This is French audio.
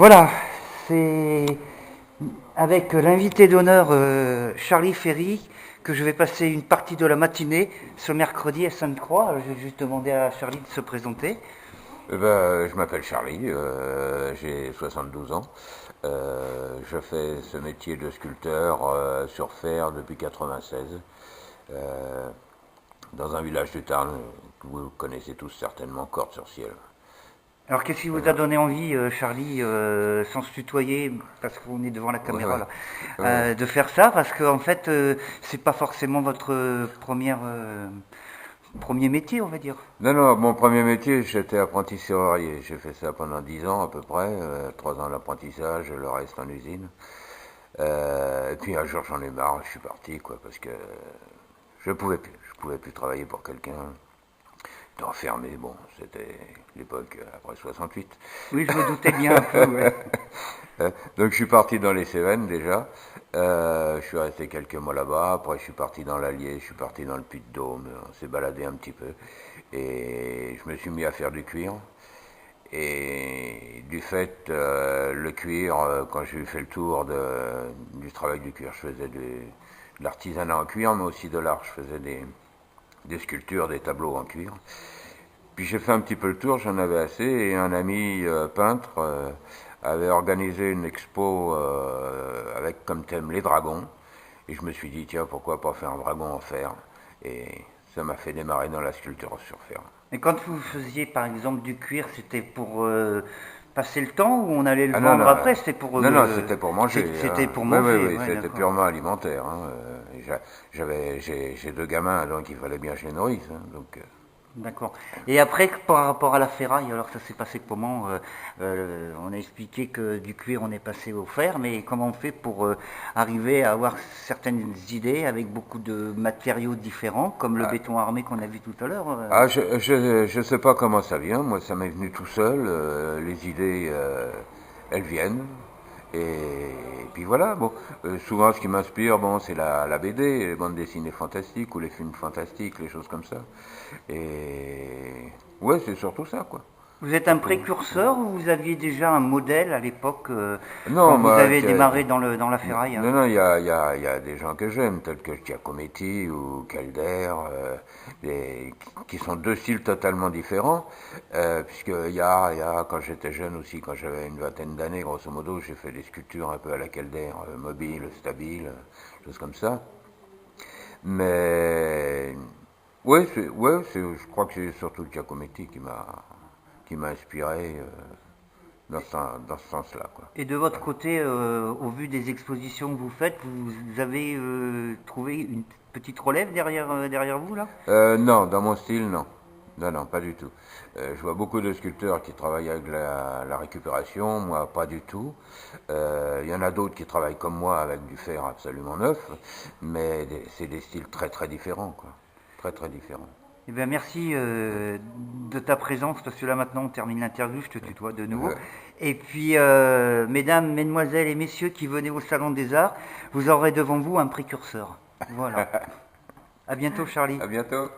Voilà, c'est avec l'invité d'honneur Charlie Ferry que je vais passer une partie de la matinée ce mercredi à Sainte-Croix. Je vais juste demander à Charlie de se présenter. Je m'appelle Charlie, j'ai 72 ans. Je fais ce métier de sculpteur sur fer depuis 96, euh, dans un village du Tarn que vous connaissez tous certainement, Cordes-sur-Ciel. Alors qu'est-ce qui vous a Voilà. donné envie, Charlie, sans se tutoyer, parce qu'on est devant la Ouais, caméra ouais, là, ouais. de faire ça, parce qu'en fait, c'est pas forcément votre premier métier, on va dire. Non, non, mon premier métier, j'étais apprenti serrurier. J'ai fait ça pendant 10 ans à peu près, 3 ans d'apprentissage, le reste en usine. Et puis un jour j'en ai marre, je suis parti quoi, parce que je pouvais plus travailler pour quelqu'un. J'étais enfermé, bon, c'était l'époque après 68. Oui, je me doutais bien un peu, ouais. Donc je suis parti dans les Cévennes déjà. Je suis resté quelques mois là-bas. Après je suis parti dans l'Allier, je suis parti dans le Puy-de-Dôme. On s'est baladé un petit peu. Et je me suis mis à faire du cuir. Et du fait, le cuir, quand j'ai fait le tour du travail du cuir, je faisais de l'artisanat en cuir, mais aussi de l'art. Je faisais des sculptures, des tableaux en cuir. Puis j'ai fait un petit peu le tour, j'en avais assez, et un ami peintre avait organisé une expo avec comme thème les dragons. Et je me suis dit, tiens, pourquoi pas faire un dragon en fer. Et ça m'a fait démarrer dans la sculpture sur fer. Et quand vous faisiez par exemple du cuir, c'était pour passer le temps ou on allait le Ah non, vendre non, après? C'était pour non, non, c'était pour manger. c'était Hein. pour Oui, oui, manger, oui, ouais, c'était d'accord. purement alimentaire. Hein. J'ai deux gamins, donc il fallait bien que je les nourrisse. Hein. Donc, D'accord. Et après, par rapport à la ferraille, alors ça s'est passé comment? On a expliqué que du cuir on est passé au fer, mais comment on fait pour arriver à avoir certaines idées avec beaucoup de matériaux différents, comme le béton armé qu'on a vu tout à l'heure? je sais pas comment ça vient. Moi, ça m'est venu tout seul. Les idées, elles viennent. Et puis voilà. Bon, souvent, ce qui m'inspire, bon, c'est la BD, les bandes dessinées fantastiques ou les films fantastiques, les choses comme ça. Et ouais, c'est surtout ça, quoi. Vous êtes un Surtout. précurseur ou vous aviez déjà un modèle à l'époque quand Non, vous moi, avez démarré dans la ferraille, hein? non, non, il y a des gens que j'aime, tels que Giacometti ou Calder, qui sont deux styles totalement différents, quand j'étais jeune aussi, quand j'avais une vingtaine d'années, grosso modo, j'ai fait des sculptures un peu à la Calder, mobile, stabile, choses comme ça. Mais, je crois que c'est surtout Giacometti qui m'a inspiré dans ce sens-là, quoi. Et de votre côté, au vu des expositions que vous faites, vous avez trouvé une petite relève derrière vous là? Non, dans mon style, non. Non, non, pas du tout. Je vois beaucoup de sculpteurs qui travaillent avec la récupération, moi pas du tout. Il y en a d'autres qui travaillent comme moi avec du fer absolument neuf, mais c'est des styles très très différents, quoi. Très très différents. Eh bien, merci de ta présence, parce que là maintenant on termine l'interview, je te tutoie de nouveau. Euh, Et puis, mesdames, mesdemoiselles et messieurs qui venez au Salon des Arts, vous aurez devant vous un précurseur. Voilà. À bientôt, Charlie. à bientôt.